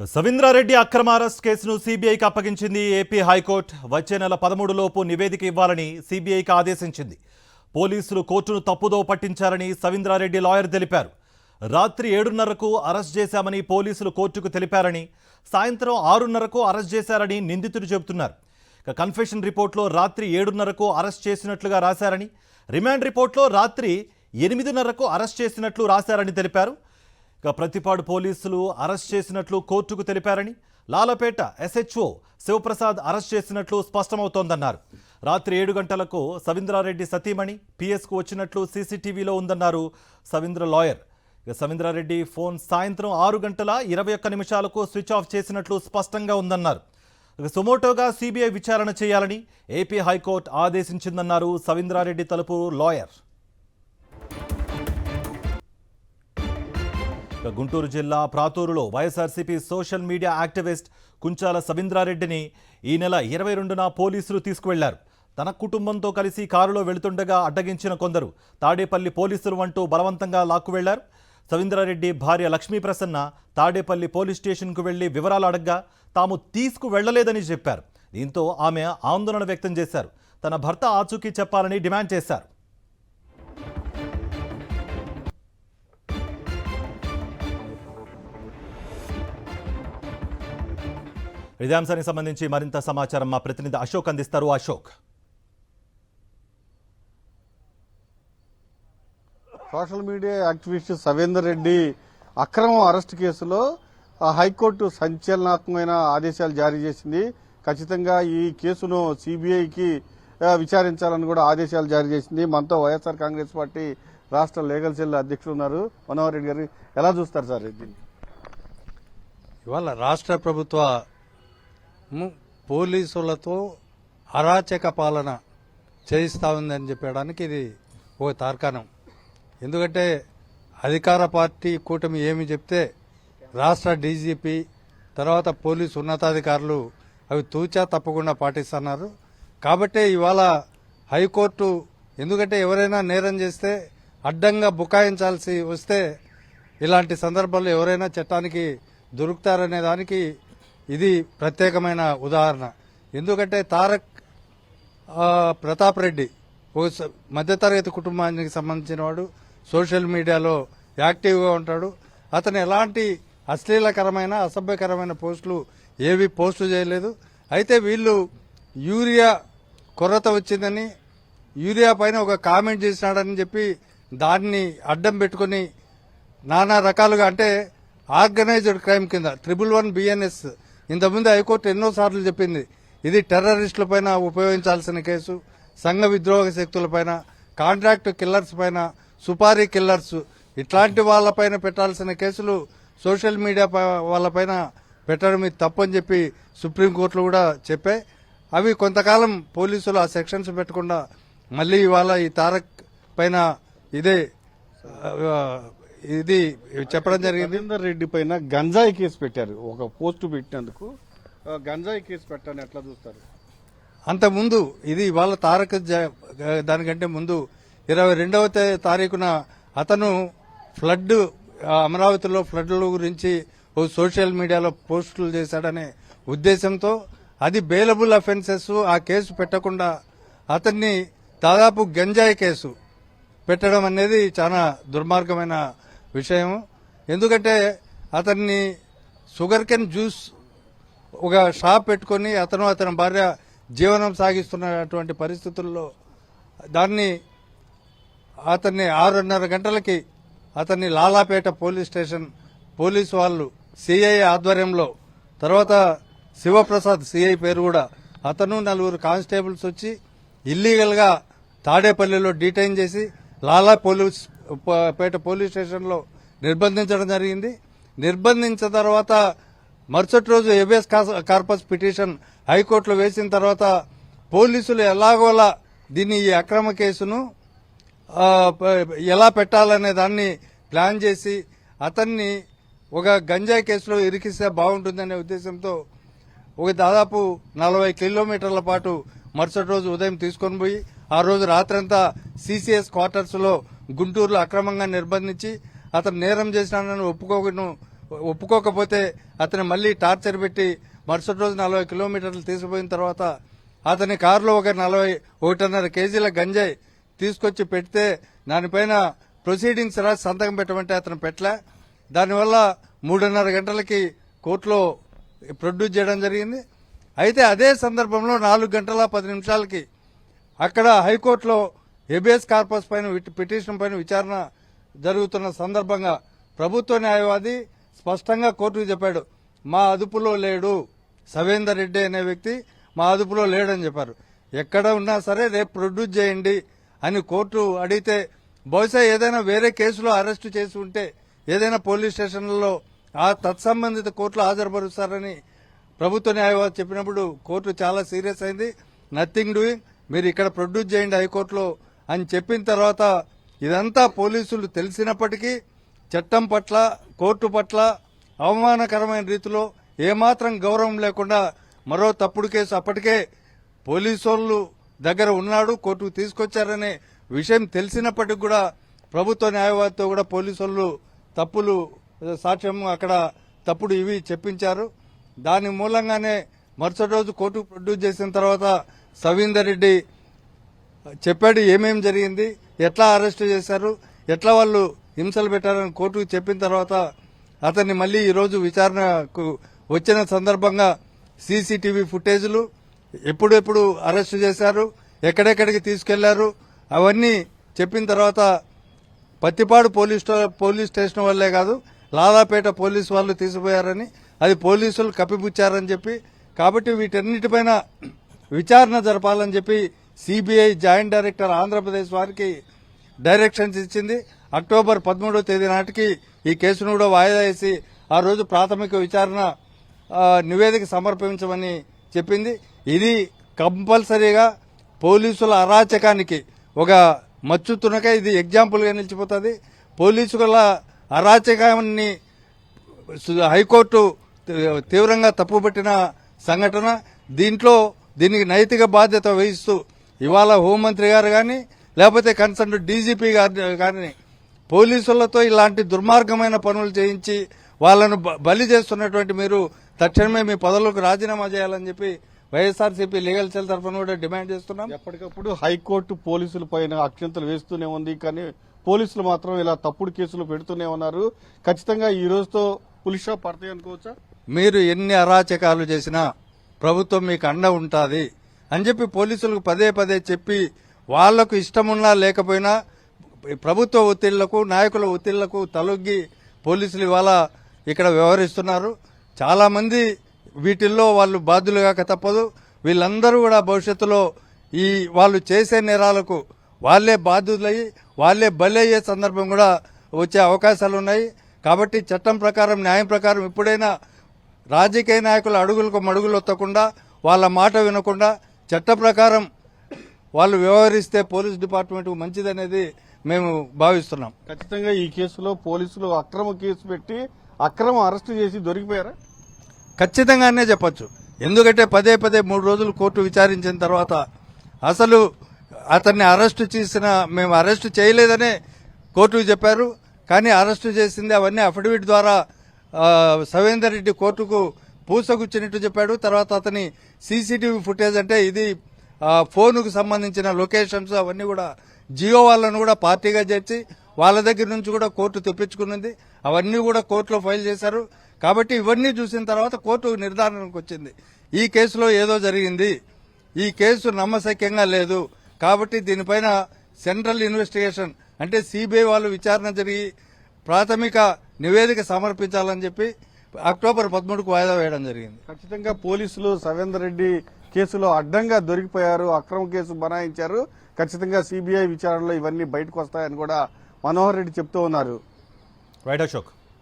సవీంద్రారెడ్డి అక్రమ అరెస్ట్ కేసును సీబీఐకి అప్పగించింది ఏపీ హైకోర్టు. వచ్చే నెల 13 లోపు నివేదిక ఇవ్వాలని సీబీఐకి ఆదేశించింది. పోలీసులు కోర్టును తప్పుదో పట్టించారని సవీంద్రారెడ్డి లాయర్ తెలిపారు. రాత్రి 7:30కు అరెస్ట్ చేశామని పోలీసులు కోర్టుకు తెలిపారని, సాయంత్రం 6:30కు అరెస్ట్ చేశారని నిందితుడు చెబుతున్నారు. కన్ఫెషన్ రిపోర్ట్లో రాత్రి 7:30కు అరెస్ట్ చేసినట్లుగా రాశారని, రిమాండ్ రిపోర్ట్లో రాత్రి 8:30కు అరెస్ట్ చేసినట్లు రాశారని తెలిపారు. ప్రతిపాడు పోలీసులు అరెస్ట్ చేసినట్లు కోర్టుకు తెలిపారని, లాలపేట ఎస్హెచ్ఓ శివప్రసాద్ అరెస్ట్ చేసినట్లు స్పష్టమవుతోందన్నారు. రాత్రి 7 గంటలకు సవీంద్రారెడ్డి సతీమణి పిఎస్కు వచ్చినట్లు సీసీటీవీలో ఉందన్నారు సవీంద్ర లాయర్. సవీంద్రారెడ్డి ఫోన్ సాయంత్రం 6:21 స్విచ్ ఆఫ్ చేసినట్లు స్పష్టంగా ఉందన్నారు. సుమోటోగా సీబీఐ విచారణ చేయాలని ఏపీ హైకోర్టు ఆదేశించిందన్నారు సవీంద్రారెడ్డి తరపు లాయర్. గుంటూరు జిల్లా ప్రాతూరులో వైఎస్ఆర్సీపీ సోషల్ మీడియా యాక్టివిస్ట్ కుంచాల సవీంద్రారెడ్డిని ఈ నెల 22న పోలీసులు తీసుకువెళ్లారు. తన కుటుంబంతో కలిసి కారులో వెళుతుండగా అడ్డగించిన కొందరు తాడేపల్లి పోలీసులు అంటూ బలవంతంగా లాక్కువెళ్లారు. సవీంద్రారెడ్డి భార్య లక్ష్మీప్రసన్న తాడేపల్లి పోలీస్ స్టేషన్కు వెళ్లి వివరాలు అడగ్గా తాము తీసుకువెళ్లలేదని చెప్పారు. దీంతో ఆమె ఆందోళన వ్యక్తం చేశారు. తన భర్త ఆచూకీ చెప్పాలని డిమాండ్ చేశారు. ఇదే అంశానికి సంబంధించి మరింత సమాచారం మా ప్రతినిధి అశోక్ అందిస్తారు. Ashok, social media activist Savinder Reddy అక్రమ అరెస్ట్ కేసులో హైకోర్టు సంచలనాత్మకమైన ఆదేశాలు జారీ చేసింది. ఖచ్చితంగా ఈ కేసును సిబిఐకి విచారించాలని కూడా ఆదేశాలు జారీ చేసింది. మనతో వైఎస్ఆర్ కాంగ్రెస్ పార్టీ రాష్ట్ర లీగల్ సెల్ అధ్యక్షులు ఉన్నారు మనోహర్ రెడ్డి గారు. ఎలా చూస్తారు సార్ దీన్ని? ఇవాళ రాష్ట్ర ప్రభుత్వ పోలీసులతో అరాచక పాలన చేయిస్తా ఉందని చెప్పడానికి ఇది ఓ తార్కాణం. ఎందుకంటే అధికార పార్టీ కూటమి ఏమి చెప్తే రాష్ట్ర డీజీపీ తర్వాత పోలీసు ఉన్నతాధికారులు అవి తూచా తప్పకుండా పాటిస్తున్నారు. కాబట్టే ఇవాళ హైకోర్టు, ఎందుకంటే ఎవరైనా నేరం చేస్తే అడ్డంగా బుకాయించాల్సి వస్తే ఇలాంటి సందర్భాల్లో ఎవరైనా చట్టానికి దొరుకుతారనే దానికి ఇది ప్రత్యేకమైన ఉదాహరణ. ఎందుకంటే తారక్ ప్రతాప్ రెడ్డి ఓ మధ్యతరగతి కుటుంబానికి సంబంధించిన వాడు, సోషల్ మీడియాలో యాక్టివ్గా ఉంటాడు. అతను ఎలాంటి అశ్లీలకరమైన అసభ్యకరమైన పోస్టులు ఏవి పోస్టు చేయలేదు. అయితే వీళ్ళు యూరియా కొరత వచ్చిందని, యూరియా పైన ఒక కామెంట్ చేసినాడని చెప్పి దాన్ని అడ్డం పెట్టుకుని నానా రకాలుగా, అంటే ఆర్గనైజ్డ్ క్రైమ్ కింద 111 BNS ఇంతకుముందు హైకోర్టు ఎన్నోసార్లు చెప్పింది. ఇది టెర్రరిస్టులపైన ఉపయోగించాల్సిన కేసు, సంఘ విద్రోహ శక్తులపైన, కాంట్రాక్ట్ కిల్లర్స్ పైన, సుపారీ కిల్లర్స్ ఇట్లాంటి వాళ్లపైన పెట్టాల్సిన కేసులు సోషల్ మీడియా వాళ్ళపైన పెట్టడం ఇది తప్పని చెప్పి సుప్రీంకోర్టులు కూడా చెప్పాయి. అవి కొంతకాలం పోలీసులు ఆ సెక్షన్స్ పెట్టకుండా మళ్లీ ఇవాళ ఈ తారక్ పైన ఇది చెప్పడం జరిగింది. సవీందర్ రెడ్డి పైన గంజాయి కేసు పెట్టారు. ఒక పోస్టు పెట్టినందుకు గంజాయి కేసు పెట్టాలని ఎట్లా చూస్తారు? అంతకుముందు ఇది ఇవాళ తారక్ దానికంటే ముందు 22వ తారీఖున అతను ఫ్లడ్, అమరావతిలో ఫ్లడ్ల గురించి ఓ సోషల్ మీడియాలో పోస్టులు చేశాడనే ఉద్దేశంతో అది బెయిలబుల్ అఫెన్సెస్, ఆ కేసు పెట్టకుండా అతన్ని దాదాపు గంజాయి కేసు పెట్టడం అనేది చాలా దుర్మార్గమైన విషయం. ఎందుకంటే అతన్ని షుగర్ కెన్ జ్యూస్ ఒక షాప్ పెట్టుకుని అతని భార్య జీవనం సాగిస్తున్నటువంటి పరిస్థితుల్లో అతన్ని 6:30 గంటలకి అతన్ని లాలాపేట పోలీస్ స్టేషన్ పోలీసు వాళ్ళు సిఐ ఆధ్వర్యంలో, తర్వాత శివప్రసాద్ సిఐ పేరు కూడా, అతను 4 కానిస్టేబుల్స్ వచ్చి ఇల్లీగల్ గా తాడేపల్లిలో డీటైన్ చేసి లాలాపేట పోలీస్ స్టేషన్లో నిర్బంధించడం జరిగింది. నిర్బంధించిన తర్వాత మరుసటి రోజు హెబియస్ కార్పస్ పిటిషన్ హైకోర్టులో వేసిన తర్వాత పోలీసులు ఎలాగోలా దీన్ని, ఈ అక్రమ కేసును ఎలా పెట్టాలనే దాన్ని ప్లాన్ చేసి అతన్ని ఒక గంజాయి కేసులో ఇరికిస్తే బాగుంటుందనే ఉద్దేశంతో ఒక దాదాపు 40 కిలోమీటర్ల పాటు మరుసటి రోజు ఉదయం తీసుకొని పోయి ఆ రోజు రాత్రంతా సిసిఎస్ క్వార్టర్స్ లో గుంటూరులో అక్రమంగా నిర్బంధించి అతను నేరం చేసినానని ఒప్పుకోకపోతే అతను మళ్ళీ టార్చర్ పెట్టి మరుసటి రోజు 40 కిలోమీటర్లు తీసుకుపోయిన తర్వాత అతని కారులో ఒక 41.5 కేజీల గంజాయి తీసుకొచ్చి పెడితే దానిపైన ప్రొసీడింగ్స్ రాసి సంతకం పెట్టమంటే అతను పెట్టలే. దానివల్ల 3:30 గంటలకి కోర్టులో ప్రొడ్యూస్ చేయడం జరిగింది. అయితే అదే సందర్భంలో 4 గంటల 10 నిమిషాలకి అక్కడ హైకోర్టులో హెబియస్ కార్పస్ పైన పిటిషన్ పైన విచారణ జరుగుతున్న సందర్భంగా ప్రభుత్వ న్యాయవాది స్పష్టంగా కోర్టుకు చెప్పాడు, మా అదుపులో లేడు, సవేందర్ రెడ్డి అనే వ్యక్తి మా అదుపులో లేడని చెప్పారు. ఎక్కడ ఉన్నా సరే రేపు ప్రొడ్యూస్ చేయండి అని కోర్టు అడిగితే బహుశా ఏదైనా వేరే కేసులో అరెస్టు చేసి ఉంటే ఏదైనా పోలీస్ స్టేషన్లలో ఆ తత్సంబంధిత కోర్టులో హాజరుపరుస్తారని ప్రభుత్వ న్యాయవాది చెప్పినప్పుడు కోర్టు చాలా సీరియస్ అయింది. నథింగ్ డూయింగ్, మీరు ఇక్కడ ప్రొడ్యూస్ చేయండి హైకోర్టులో అని చెప్పిన తర్వాత ఇదంతా పోలీసులు తెలిసినప్పటికీ చట్టం పట్ల కోర్టు పట్ల అవమానకరమైన రీతిలో ఏమాత్రం గౌరవం లేకుండా మరో తప్పుడు కేసు అప్పటికే పోలీసు దగ్గర ఉన్నాడు, కోర్టుకు తీసుకొచ్చారనే విషయం తెలిసినప్పటికీ కూడా ప్రభుత్వ న్యాయవాదితో కూడా పోలీసు తప్పులు సాక్ష్యం అక్కడ తప్పుడు ఇవి చెప్పించారు. దాని మూలంగానే మరుసటి రోజు కోర్టుకు ప్రొడ్యూస్ చేసిన తర్వాత సవీందర్ రెడ్డి చెప్పాడు ఏమేం జరిగింది, ఎట్లా అరెస్టు చేశారు, ఎట్లా వాళ్ళు హింసలు పెట్టారని కోర్టుకు చెప్పిన తర్వాత అతన్ని మళ్లీ ఈరోజు విచారణకు వచ్చిన సందర్భంగా సీసీటీవీ ఫుటేజ్లు ఎప్పుడెప్పుడు అరెస్టు చేశారు, ఎక్కడెక్కడికి తీసుకెళ్లారు అవన్నీ చెప్పిన తర్వాత పత్తిపాడు పోలీస్ స్టేషన్ వల్లే కాదు లాలాపేట పోలీసు వాళ్ళు తీసుకుపోయారని, అది పోలీసులు కప్పిపుచ్చారని చెప్పి, కాబట్టి వీటన్నిటిపైన విచారణ జరపాలని చెప్పి సిబిఐ జాయింట్ డైరెక్టర్ ఆంధ్రప్రదేశ్ వారికి డైరెక్షన్స్ ఇచ్చింది. అక్టోబర్ 13వ తేదీ నాటికి ఈ కేసును కూడా వాయిదా వేసి ఆ రోజు ప్రాథమిక విచారణ నివేదిక సమర్పించమని చెప్పింది. ఇది కంపల్సరీగా పోలీసుల అరాచకానికి ఒక మచ్చు తునక ఇది ఎగ్జాంపుల్గా నిలిచిపోతుంది. పోలీసుల అరాచకాన్ని హైకోర్టు తీవ్రంగా తప్పుపట్టిన సంఘటన. దీనికి నైతిక బాధ్యత వహిస్తూ ఇవాళ హోంమంత్రి గారు కానీ లేకపోతే కన్సర్న్ డీజీపీ గారు కానీ పోలీసులతో ఇలాంటి దుర్మార్గమైన పనులు చేయించి వాళ్లను బలి చేస్తున్నటువంటి మీరు తక్షణమే మీ పదవులకు రాజీనామా చేయాలని చెప్పి వైఎస్ఆర్సీపీ లీగల్ సెల్ తరఫున కూడా డిమాండ్ చేస్తున్నాం. ఎప్పటికప్పుడు హైకోర్టు పోలీసుల పైన అక్షంతలు వేస్తూనే ఉంది, కానీ పోలీసులు మాత్రం ఇలా తప్పుడు కేసులు పెడుతూనే ఉన్నారు. ఖచ్చితంగా ఈ రోజుతో పులిషా షాప్ పడతాయి అనుకోవచ్చా? మీరు ఎన్ని అరాచకాలు చేసినా ప్రభుత్వం మీకు అండ ఉంటుంది అని చెప్పి పోలీసులకు పదే పదే చెప్పి వాళ్లకు ఇష్టమున్నా లేకపోయినా ప్రభుత్వ ఒత్తిళ్లకు నాయకుల ఒత్తిళ్లకు తలొగ్గి పోలీసులు ఇవాళ ఇక్కడ వ్యవహరిస్తున్నారు. చాలా మంది వీటిల్లో వాళ్ళు బాధ్యులుగాక తప్పదు. వీళ్ళందరూ కూడా భవిష్యత్తులో వాళ్ళు చేసే నేరాలకు వాళ్లే బాధ్యులయ్యి వాళ్లే బలయ్యే సందర్భం కూడా వచ్చే అవకాశాలు ఉన్నాయి. కాబట్టి చట్టం ప్రకారం న్యాయం ప్రకారం ఎప్పుడైనా రాజకీయ నాయకుల అడుగులకు మడుగులు ఒత్తకుండా వాళ్ళ మాట వినకుండా చట్ట ప్రకారం వాళ్ళు వ్యవహరిస్తే పోలీస్ డిపార్ట్మెంట్ మంచిదనేది మేము భావిస్తున్నాం. ఖచ్చితంగా ఈ కేసులో పోలీసులు అక్రమ కేసు పెట్టి అక్రమ అరెస్టు చేసి దొరికిపోయారా? ఖచ్చితంగానే చెప్పొచ్చు. ఎందుకంటే పదే 3 రోజులు కోర్టు విచారించిన తర్వాత అసలు అతన్ని అరెస్టు చేసిన మేము అరెస్టు చేయలేదనే కోర్టుకు చెప్పారు. కానీ అరెస్టు చేసింది అవన్నీ అఫిడవిట్ ద్వారా సవేందర్ రెడ్డి కోర్టుకు పూసగుచ్చినట్టు చెప్పాడు. తర్వాత అతని సీసీటీవీ ఫుటేజ్ అంటే ఇది ఫోన్కు సంబంధించిన లొకేషన్స్ అవన్నీ కూడా జియో వాళ్ళను కూడా పార్టీగా చేర్చి వాళ్ళ దగ్గర నుంచి కూడా కోర్టు తెప్పించుకున్నది. అవన్నీ కూడా కోర్టులో ఫైల్ చేశారు. కాబట్టి ఇవన్నీ చూసిన తర్వాత కోర్టు నిర్ధారణకు వచ్చింది ఈ కేసులో ఏదో జరిగింది, ఈ కేసు నమ్మశక్యంగా లేదు. కాబట్టి దీనిపైన సెంట్రల్ ఇన్వెస్టిగేషన్ అంటే సిబిఐ వాళ్ళు విచారణ జరిగి ప్రాథమిక నివేదిక సమర్పించాలని చెప్పి అక్టోబర్ 13కు వాయిదా వేయడం జరిగింది. ఖచ్చితంగా పోలీసులు సవేందర్ రెడ్డి కేసులో అడ్డంగా దొరికిపోయారు, అక్రమ కేసు బనాయించారు. ఖచ్చితంగా సిబిఐ విచారణలో ఇవన్నీ బయటకు వస్తాయని కూడా మనోహర్ రెడ్డి చెప్తూ ఉన్నారు. రైట్ అశోక్.